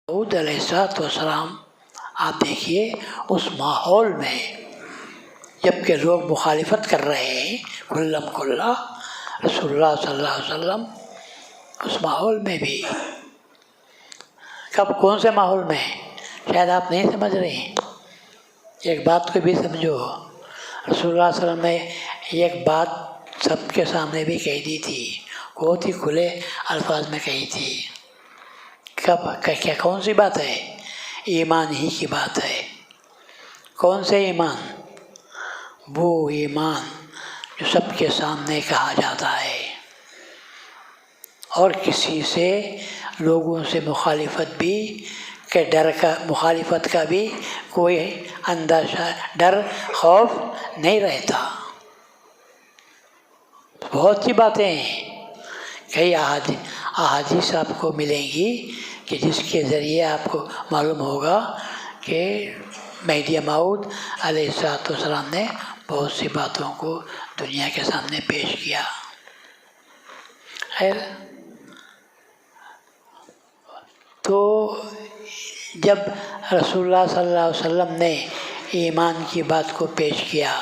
داؤد علیہ السلام آپ دیکھیے اس ماحول میں جب کہ لوگ مخالفت کر رہے ہیں کھلم کھلا رسول اللہ صلی اللہ علیہ وسلم، اس ماحول میں بھی کب کون سے ماحول میں شاید آپ نہیں سمجھ رہے ہیں، ایک بات کو بھی سمجھو، رسول اللہ صلی اللہ علیہ وسلم نے ایک بات سب کے سامنے بھی کہہ دی تھی، بہت ہی کھلے الفاظ میں کہی تھی، کیا کون سی بات ہے؟ ایمان ہی کی بات ہے۔ کون سے ایمان؟ وہ ایمان جو سب کے سامنے کہا جاتا ہے اور کسی سے لوگوں سے مخالفت بھی کہ مخالفت کا بھی کوئی اندیشہ، ڈر، خوف نہیں رہتا۔ بہت سی باتیں ہیں، کئی احادیث آپ کو ملیں گی کہ جس کے ذریعے آپ کو معلوم ہوگا کہ مہدی موعود علیہ السلام نے بہت سی باتوں کو دنیا کے سامنے پیش کیا۔ خیر، تو جب رسول اللہ صلی اللہ علیہ وسلم نے ایمان کی بات کو پیش کیا،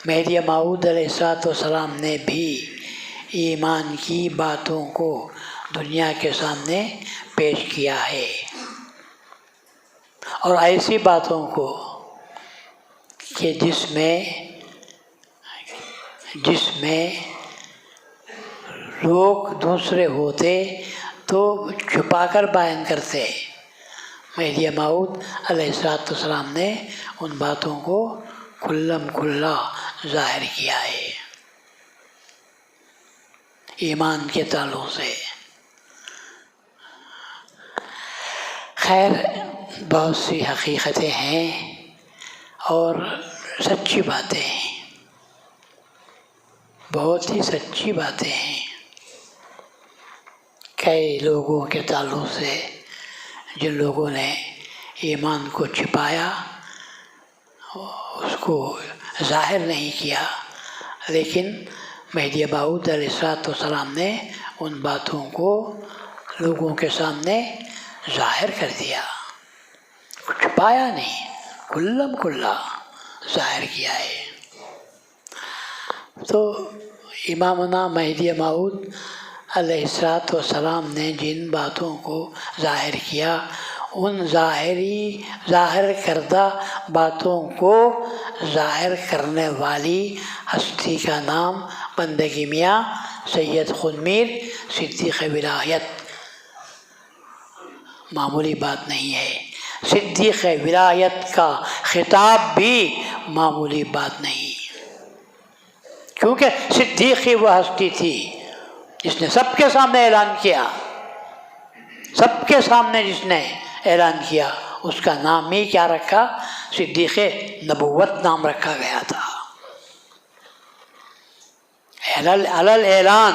مہدی موعود علیہ السلام نے بھی ایمان کی باتوں کو دنیا کے سامنے پیش کیا ہے، اور ایسی باتوں کو کہ جس میں لوگ دوسرے ہوتے تو چھپا کر بیان کرتے، مہدی موعود علیہ السلام نے ان باتوں کو کھلم کھلا ظاہر کیا ہے ایمان کے تعلق سے۔ خیر، بہت سی حقیقتیں ہیں اور سچی باتیں ہیں، بہت ہی سچی باتیں ہیں۔ کئی لوگوں کے تعلق سے جن لوگوں نے ایمان کو چھپایا، اس کو ظاہر نہیں کیا، لیکن مہدی موعود علیہ السلام نے ان باتوں کو لوگوں کے سامنے ظاہر کر دیا، چھپایا نہیں، کھلم کھلا ظاہر کیا ہے۔ تو امامنا مہدی موعود علیہ السلام نے جن باتوں کو ظاہر کیا، ان ظاہر کردہ باتوں کو ظاہر کرنے والی ہستی کا نام بندگی میاں سید خود میر صدیق ولایت، معمولی بات نہیں ہے۔ صدیق ولایت کا خطاب بھی معمولی بات نہیں، کیونکہ صدیق ہی وہ ہستی تھی جس نے سب کے سامنے اعلان کیا، سب کے سامنے جس نے اعلان کیا، اس کا نام ہی کیا رکھا؟ صدیق نبوت نام رکھا گیا تھا۔ علل اعلان،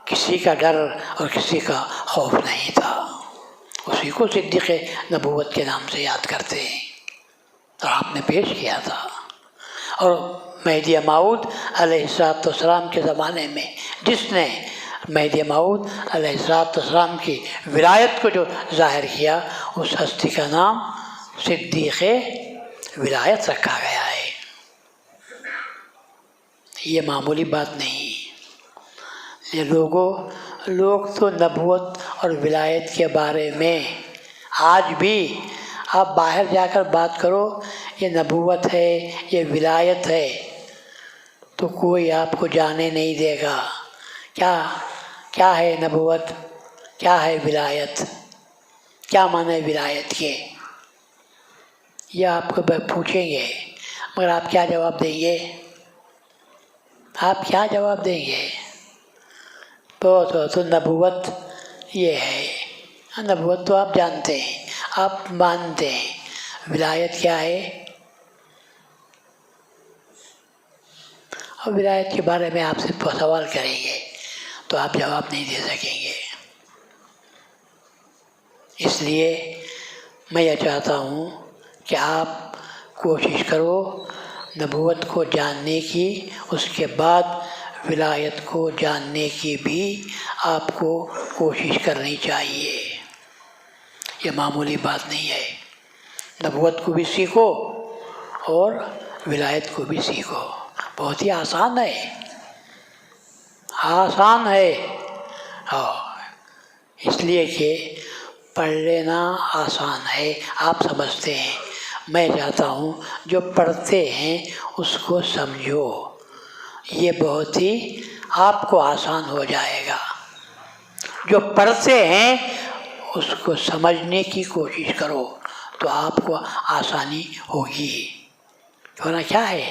کسی کا ڈر اور کسی کا خوف نہیں تھا، اسی کو صدیق نبوت کے نام سے یاد کرتے ہیں، اور آپ نے پیش کیا تھا۔ اور مہدی موعود علیہ السلام کے زمانے میں جس نے مہدی موعود علیہ السلام کی ولایت کو جو ظاہر کیا، اس ہستی کا نام صدیق ولایت رکھا گیا ہے۔ یہ معمولی بات نہیں۔ یہ لوگ تو نبوت اور ولایت کے بارے میں آج بھی آپ باہر جا کر بات کرو، یہ نبوت ہے، یہ ولایت ہے، تو کوئی آپ کو جانے نہیں دے گا۔ کیا ہے نبوت، کیا ہے ولایت، کیا معنی ولایت کے، یہ آپ کو پوچھیں گے، مگر آپ کیا جواب دیں گے؟ آپ کیا جواب دیں گے؟ تو نبوت یہ ہے، نبوت تو آپ جانتے ہیں، آپ مانتے ہیں، ولایت کیا ہے؟ اور ولایت کے بارے میں آپ سے سوال کریں گے تو آپ جواب نہیں دے سکیں گے۔ اس لیے میں یہ چاہتا ہوں کہ آپ کوشش کرو نبوت کو جاننے کی، اس کے بعد ولایت کو جاننے کی بھی آپ کو کوشش کرنی چاہیے۔ یہ معمولی بات نہیں ہے. نبوت کو بھی سیکھو اور ولایت کو بھی سیکھو. بہت ہی آسان ہے، آسان ہے. اس لیے کہ پڑھ لینا آسان ہے، آپ سمجھتے ہیں. میں چاہتا ہوں جو پڑھتے ہیں اس کو سمجھو، یہ بہت ہی آپ کو آسان ہو جائے گا. جو پڑھتے ہیں اس کو سمجھنے کی کوشش کرو تو آپ کو آسانی ہوگی. ورنہ کیا ہے،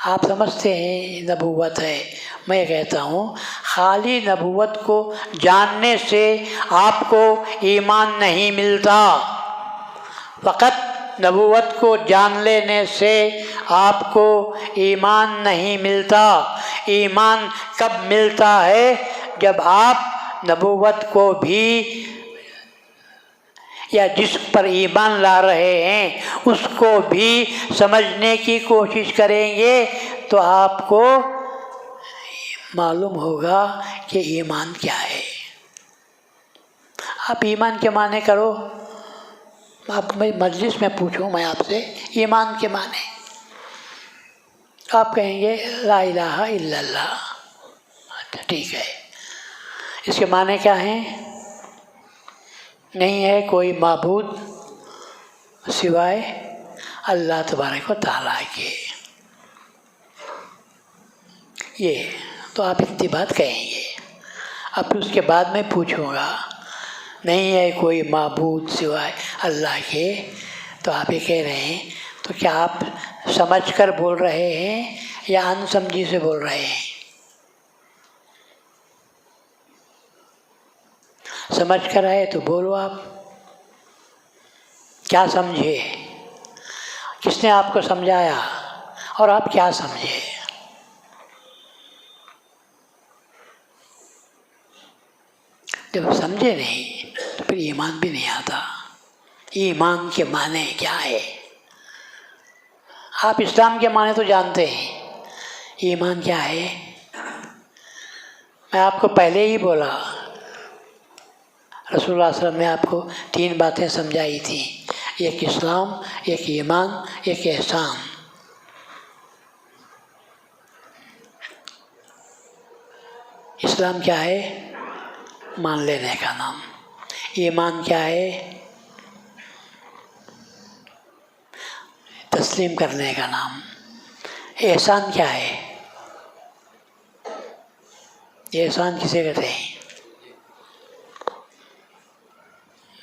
آپ سمجھتے ہیں نبوت ہے. میں کہتا ہوں خالی نبوت کو جاننے سے آپ کو ایمان نہیں ملتا. فقط نبوت کو جان لینے سے آپ کو ایمان نہیں ملتا. ایمان کب ملتا ہے؟ جب آپ نبوت کو بھی یا جس پر ایمان لا رہے ہیں اس کو بھی سمجھنے کی کوشش کریں گے تو آپ کو معلوم ہوگا کہ ایمان کیا ہے. آپ ایمان کے معنی کرو. آپ مجلس میں پوچھوں میں آپ سے ایمان کے معنی، آپ کہیں گے لا الہ الا اللہ. اچھا ٹھیک ہے، اس کے معنی کیا ہیں؟ نہیں ہے کوئی معبود سوائے اللہ تبارک و تعالیٰ کے. یہ تو آپ اتنی بات کہیں گے. اب پھر اس کے بعد میں پوچھوں گا نہیں ہے کوئی معبود سوائے اللہ کے، تو آپ یہ کہہ رہے ہیں تو کیا آپ سمجھ کر بول رہے ہیں یا ان سمجھی سے بول رہے ہیں؟ سمجھ کر آئے تو بولو. آپ کیا سمجھے؟ کس نے آپ کو سمجھایا اور آپ کیا سمجھے؟ جب سمجھے نہیں تو پھر ایمان بھی نہیں آتا. ایمان کے معنی کیا ہے؟ آپ اسلام کے معنی تو جانتے ہیں، ایمان کیا ہے؟ میں آپ کو پہلے ہی بولا، رسول اللہ صلی اللہ علیہ وسلم نے آپ کو 3 باتیں سمجھائی تھیں، ایک اسلام، ایک ایمان، ایک احسان. اسلام کیا ہے؟ مان لینے کا نام. ایمان کیا ہے؟ تسلیم کرنے کا نام. احسان کیا ہے؟ احسان کسے کہتے ہیں؟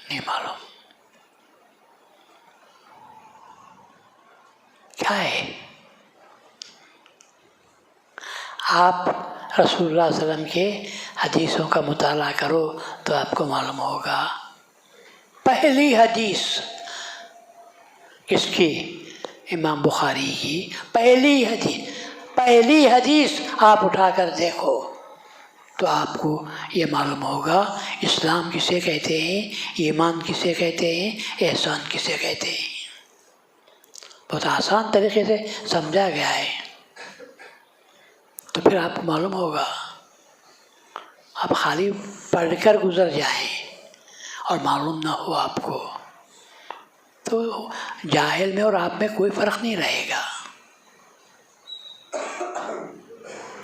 نہیں معلوم کیا ہے. آپ رسول اللہ صلی اللہ علیہ وسلم کے حدیثوں کا مطالعہ کرو تو آپ کو معلوم ہوگا. پہلی حدیث کس کی؟ امام بخاری کی پہلی حدیث آپ اٹھا کر دیکھو تو آپ کو یہ معلوم ہوگا اسلام کسے کہتے ہیں، ایمان کسے کہتے ہیں، احسان کسے کہتے ہیں. بہت آسان طریقے سے سمجھا گیا ہے. تو پھر آپ کو معلوم ہوگا. آپ خالی پڑھ کر گزر جائیں اور معلوم نہ ہو آپ کو تو جاہل میں اور آپ میں کوئی فرق نہیں رہے گا.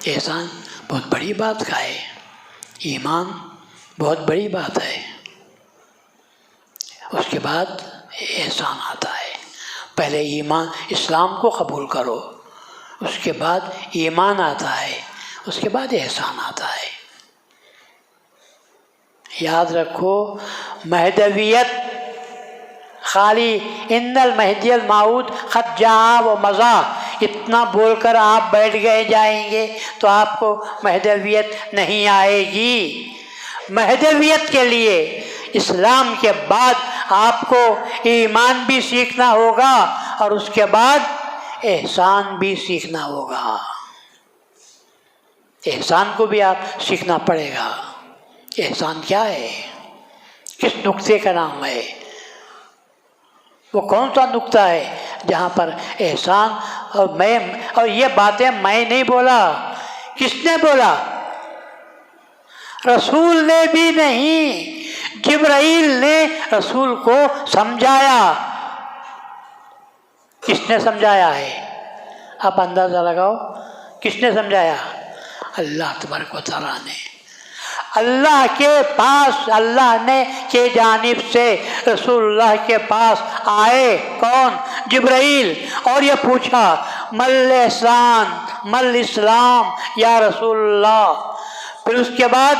احسان بہت بڑی بات کا ہے، ایمان بہت بڑی بات ہے. اس کے بعد احسان آتا ہے. پہلے ایمان اسلام کو قبول کرو، اس کے بعد ایمان آتا ہے، اس کے بعد احسان آتا ہے. یاد رکھو مہدویت خالی ان المہدی الموعود قد جاء و مضى اتنا بول کر آپ بیٹھ جائیں گے تو آپ کو مہدویت نہیں آئے گی. مہدویت کے لیے اسلام کے بعد آپ کو ایمان بھی سیکھنا ہوگا اور اس کے بعد احسان بھی سیکھنا ہوگا. احسان کو بھی آپ سیکھنا پڑے گا. احسان کیا ہے؟ کس نقطے کا نام ہے؟ وہ کون سا نقطہ ہے جہاں پر احسان اور یہ باتیں میں نہیں بولا. کس نے بولا؟ رسول نے بھی نہیں. جبرائیل نے رسول کو سمجھایا. کس نے سمجھایا ہے؟ آپ اندازہ لگاؤ کس نے سمجھایا؟ اللہ تبارک و تعالیٰ نے. اللہ کے پاس اللہ نے کے جانب سے رسول اللہ کے پاس آئے. کون؟ جبرائیل. اور یہ پوچھا مل احسان مل اسلام یا رسول اللہ. پھر اس کے بعد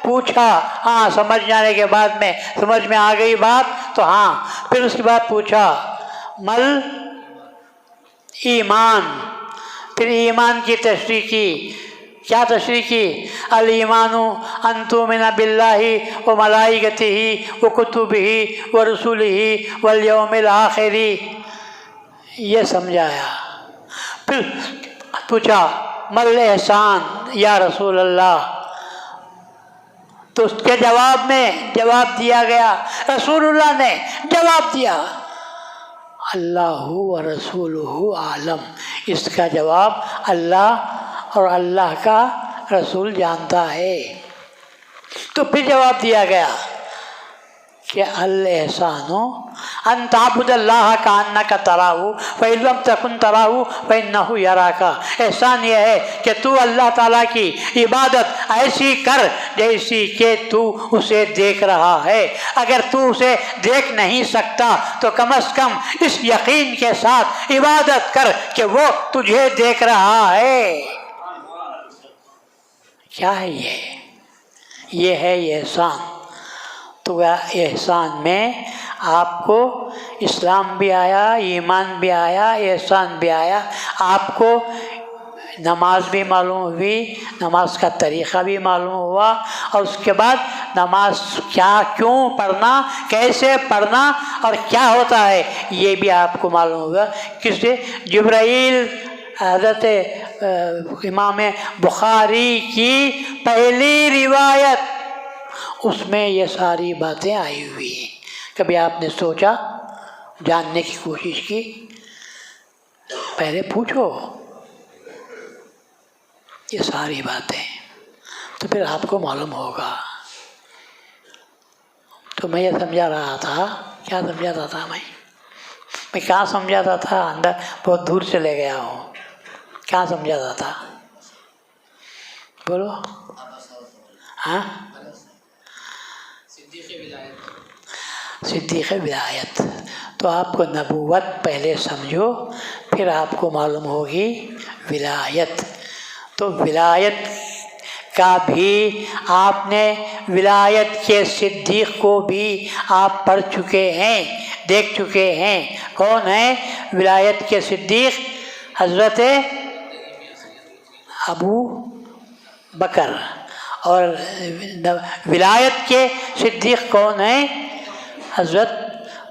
پوچھا، ہاں سمجھ جانے کے بعد میں سمجھ میں آ گئی بات تو ہاں. پھر اس کے بعد پوچھا مل ایمان. پھر ایمان کی تشریح کی. کیا تشریح کی؟ الایمان ان تؤمن باللہ و ملائکتہ و کتبہ و رسلہ والیوم الآخر. یہ سمجھایا. پھر پوچھا مل احسان یا رسول اللہ. تو اس کے جواب میں جواب دیا گیا، رسول اللہ نے جواب دیا اللہ و رسولہ عالم. اس کا جواب اللہ اور اللہ کا رسول جانتا ہے. تو پھر جواب دیا گیا کہ الاحسان ان تعبد اللہ کانک تراہ فإن لم تکن تراہ فإنہ یراک. احسان یہ ہے کہ تو اللہ تعالیٰ کی عبادت ایسی کر جیسی کہ تو اسے دیکھ رہا ہے. اگر تو اسے دیکھ نہیں سکتا تو کم از کم اس یقین کے ساتھ عبادت کر کہ وہ تجھے دیکھ رہا ہے. کیا ہے یہ ہے احسان. تو احسان میں آپ کو اسلام بھی آیا، ایمان بھی آیا، احسان بھی آیا. آپ کو نماز بھی معلوم ہوئی، نماز کا طریقہ بھی معلوم ہوا، اور اس کے بعد نماز کیوں پڑھنا، کیسے پڑھنا اور کیا ہوتا ہے یہ بھی آپ کو معلوم ہوگا. کس سے؟ جبرائیل. حضرت امام بخاری کی پہلی روایت، اس میں یہ ساری باتیں آئی ہوئی ہیں. کبھی آپ نے سوچا، جاننے کی کوشش کی؟ پہلے پوچھو یہ ساری باتیں تو پھر آپ کو معلوم ہوگا. تو میں یہ سمجھا رہا تھا. کیا سمجھاتا تھا میں کہاں سمجھاتا تھا؟ اندر بہت دور سے لے گیا ہوں. کیا سمجھاتا تھا؟ بولو. ہاں، صدیق ولایت. تو آپ کو نبوت پہلے سمجھو، پھر آپ کو معلوم ہوگی ولایت. تو ولایت کا بھی آپ نے، ولایت کے صدیق کو بھی آپ پڑھ چکے ہیں، دیکھ چکے ہیں. کون ہیں ولایت کے صدیق؟ حضرت ابو بکر. اور ولایت کے صدیق کون ہیں؟ حضرت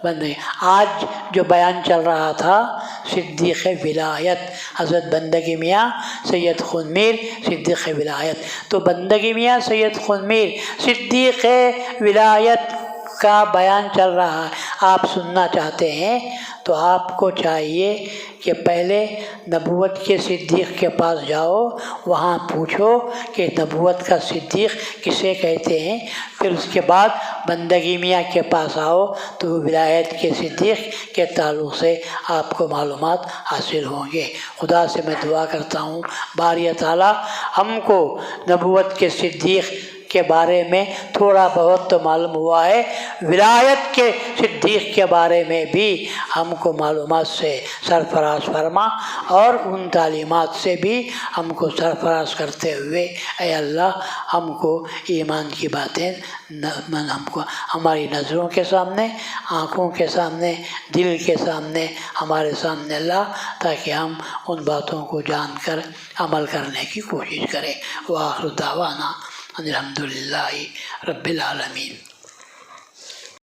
بندگی. آج جو بیان چل رہا تھا صدیق ولایت، حضرت بندگی میاں سید خون میر صدیق ولایت. تو بندگی میاں سید خون میر صدیق ولایت کا بیان چل رہا ہے. آپ سننا چاہتے ہیں تو آپ کو چاہیے کہ پہلے نبوت کے صدیق کے پاس جاؤ، وہاں پوچھو کہ نبوت کا صدیق کسے کہتے ہیں. پھر اس کے بعد بندگی میاں کے پاس آؤ تو ولایت کے صدیق کے تعلق سے آپ کو معلومات حاصل ہوں گے. خدا سے میں دعا کرتا ہوں باری تعالیٰ ہم کو نبوت کے صدیق کے بارے میں تھوڑا بہت تو معلوم ہوا ہے، ولایت کے صدیق کے بارے میں بھی ہم کو معلومات سے سرفراز فرما، اور ان تعلیمات سے بھی ہم کو سرفراز کرتے ہوئے اے اللہ ہم کو ایمان کی باتیں ہم کو ہماری نظروں کے سامنے، آنکھوں کے سامنے، دل کے سامنے، ہمارے سامنے لا، تاکہ ہم ان باتوں کو جان کر عمل کرنے کی کوشش کریں. وآخر دعوانا الحمدللہ رب العالمین.